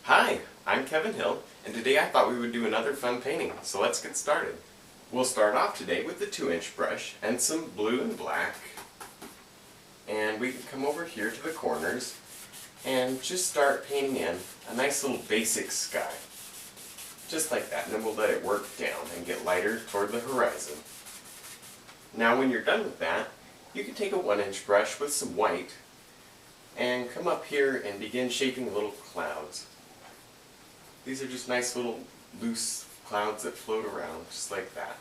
Hi, I'm Kevin Hill, and today I thought we would do another fun painting, so let's get started. We'll start off today with the 2-inch brush and some blue and black, and we can come over here to the corners and just start painting in a nice little basic sky. Just like that, and then we'll let it work down and get lighter toward the horizon. Now when you're done with that, you can take a 1-inch brush with some white and come up here and begin shaping little clouds. These are just nice little loose clouds that float around, just like that.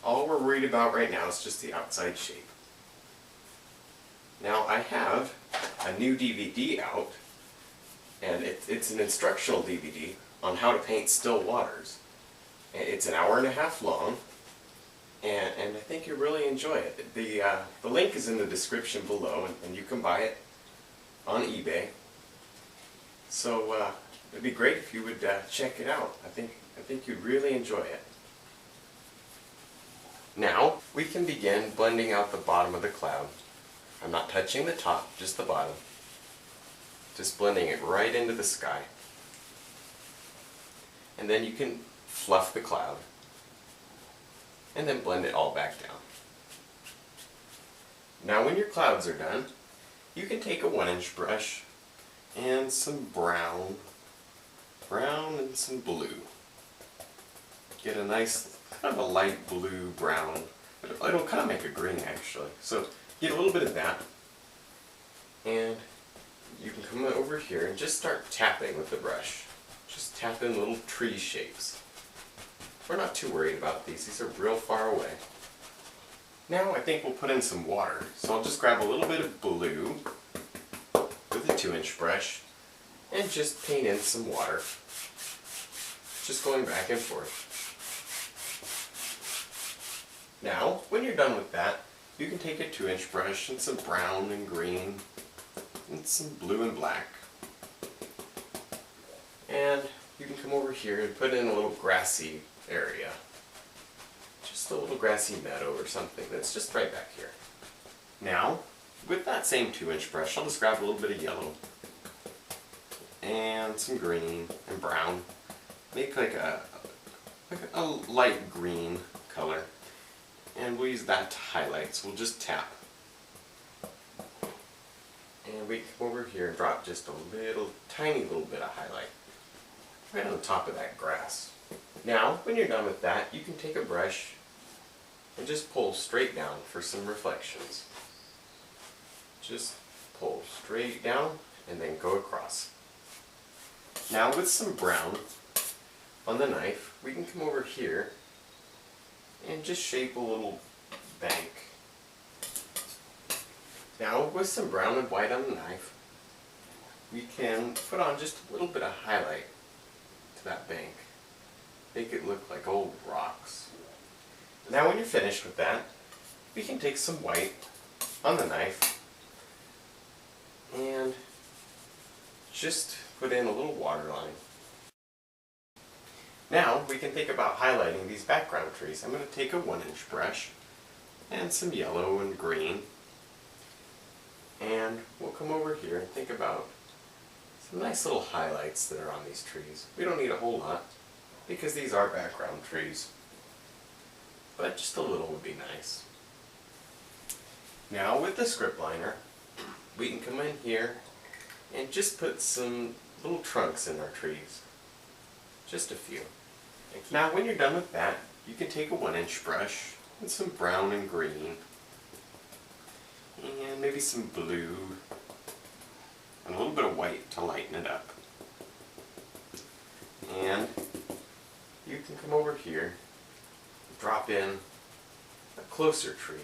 All we're worried about right now is just the outside shape. Now I have a new DVD out, and it's an instructional DVD on how to paint still waters. It's an hour-and-a-half long, and I think you'll really enjoy it. The link is in the description below, and you can buy it on eBay. So it'd be great if you would check it out. I think you'd really enjoy it. Now we can begin blending out the bottom of the cloud. I'm not touching the top, just the bottom. Just blending it right into the sky. And then you can fluff the cloud and then blend it all back down. Now when your clouds are done, you can take a 1-inch brush and some brown and some blue. Get a nice kind of a light blue brown, but it'll kind of make a green actually. So get a little bit of that, and you can come over here and just start tapping with the brush. Just tap in little tree shapes. We're not too worried about these. These are real far away. Now I think we'll put in some water. So I'll just grab a little bit of blue with a 2-inch brush and just paint in some water. Just going back and forth. Now, when you're done with that, you can take a 2-inch brush and some brown and green and some blue and black. And you can come over here and put in a little grassy area. Just a little grassy meadow or something that's just right back here. Now, with that same 2-inch brush, I'll just grab a little bit of yellow and some green and brown. Make like a light green color. And we'll use that to highlight, so we'll just tap. And we come over here and drop just a tiny little bit of highlight right on the top of that grass. Now, when you're done with that, you can take a brush and just pull straight down for some reflections. Just pull straight down and then go across. Now with some brown on the knife, we can come over here and just shape a little bank. Now with some brown and white on the knife, we can put on just a little bit of highlight to that bank. Make it look like old rocks. Now when you're finished with that, we can take some white on the knife and just put in a little water line. Now we can think about highlighting these background trees. I'm going to take a 1-inch brush and some yellow and green, and we'll come over here and think about some nice little highlights that are on these trees. We don't need a whole lot because these are background trees, but just a little would be nice. Now with the script liner, we can come in here and just put some little trunks in our trees. Just a few. Now when you're done with that, you can take a 1-inch brush and some brown and green and maybe some blue and a little bit of white to lighten it up. And you can come over here, drop in a closer tree.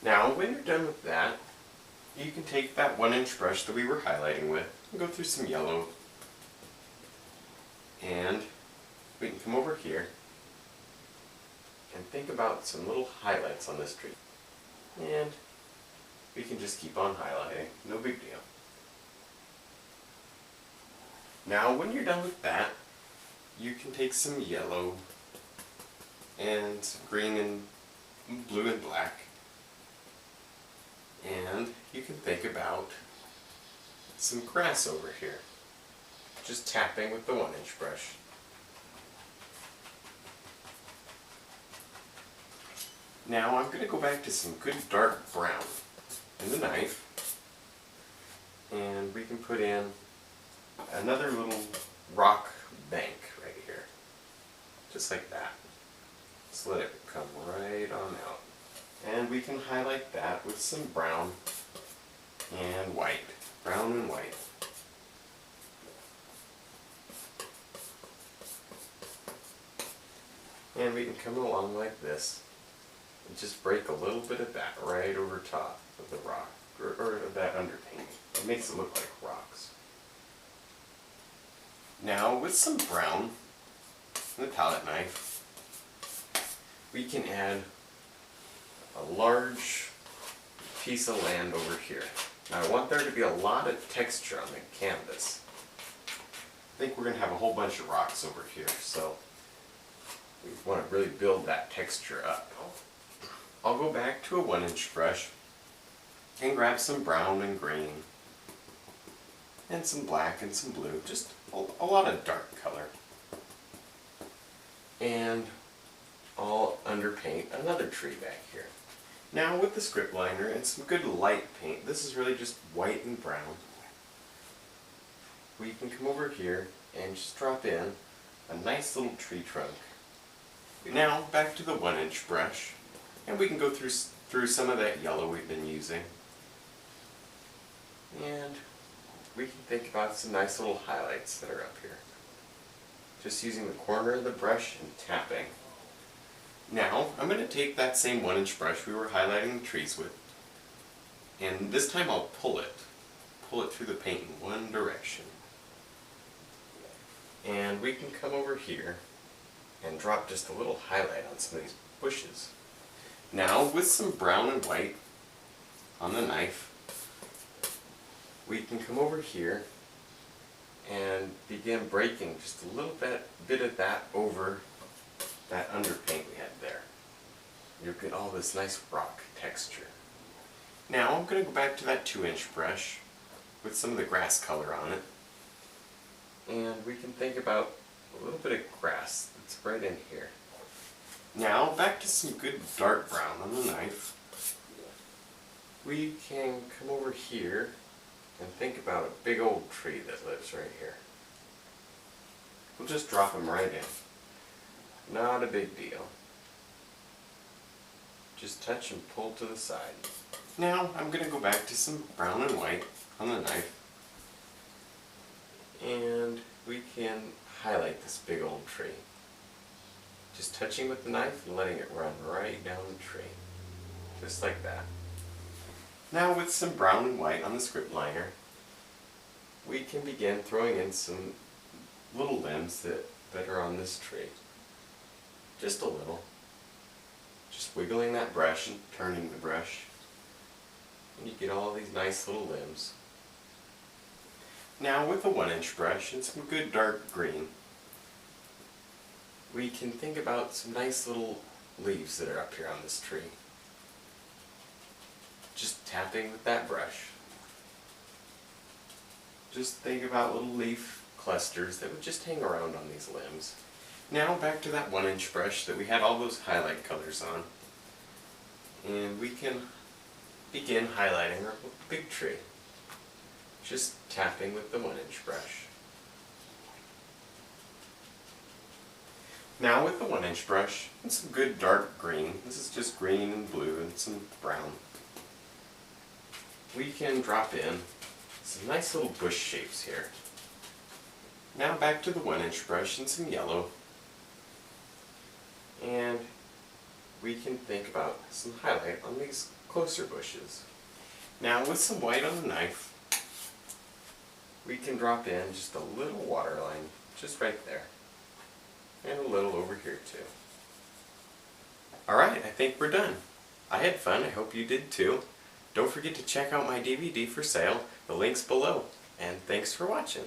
Now when you're done with that, you can take that 1-inch brush that we were highlighting with and go through some yellow, and we can come over here and think about some little highlights on this tree, and we can just keep on highlighting, no big deal. Now when you're done with that, you can take some yellow and green and blue and black And you can think about some grass over here. Just tapping with the 1-inch brush. Now I'm going to go back to some good dark brown in the knife, and we can put in another little rock bank right here, just like that. Just let it come right on out. And we can highlight that with some brown and white. Brown and white. And we can come along like this and just break a little bit of that right over top of the rock, or that underpainting. It makes it look like rocks. Now with some brown and the palette knife, we can add a large piece of land over here. Now I want there to be a lot of texture on the canvas. I think we're going to have a whole bunch of rocks over here, so we want to really build that texture up. I'll go back to a 1-inch brush and grab some brown and green and some black and some blue, just a lot of dark color. And I'll underpaint another tree back here. Now with the script liner and some good light paint, this is really just white and brown, we can come over here and just drop in a nice little tree trunk. Now back to the 1-inch brush, and we can go through some of that yellow we've been using. And we can think about some nice little highlights that are up here. Just using the corner of the brush and tapping. Now I'm going to take that same 1-inch brush we were highlighting the trees with, and this time I'll pull it through the paint in one direction. And we can come over here and drop just a little highlight on some of these bushes. Now with some brown and white on the knife, we can come over here and begin breaking just a little bit of that over that underpaint we had there. You'll get all this nice rock texture. Now I'm going to go back to that 2-inch brush with some of the grass color on it, and we can think about a little bit of grass that's right in here. Now back to some good dark brown on the knife. We can come over here and think about a big old tree that lives right here. We'll just drop him right in. Not a big deal. Just touch and pull to the side. Now I'm going to go back to some brown and white on the knife, and we can highlight this big old tree. Just touching with the knife and letting it run right down the tree. Just like that. Now with some brown and white on the script liner, we can begin throwing in some little limbs that are on this tree. Just a little. Just wiggling that brush and turning the brush, and you get all these nice little limbs. Now with a 1-inch brush and some good dark green, we can think about some nice little leaves that are up here on this tree. Just tapping with that brush. Just think about little leaf clusters that would just hang around on these limbs. Now back to that 1-inch brush that we had all those highlight colors on, and we can begin highlighting our big tree. Just tapping with the 1-inch brush. Now with the 1-inch brush and some good dark green, this is just green and blue and some brown, we can drop in some nice little bush shapes here. Now back to the 1-inch brush and some yellow, and we can think about some highlight on these closer bushes. Now with some white on the knife, we can drop in just a little waterline just right there, and a little over here too. Alright, I think we're done. I had fun, I hope you did too. Don't forget to check out my DVD for sale, the link's below, and thanks for watching.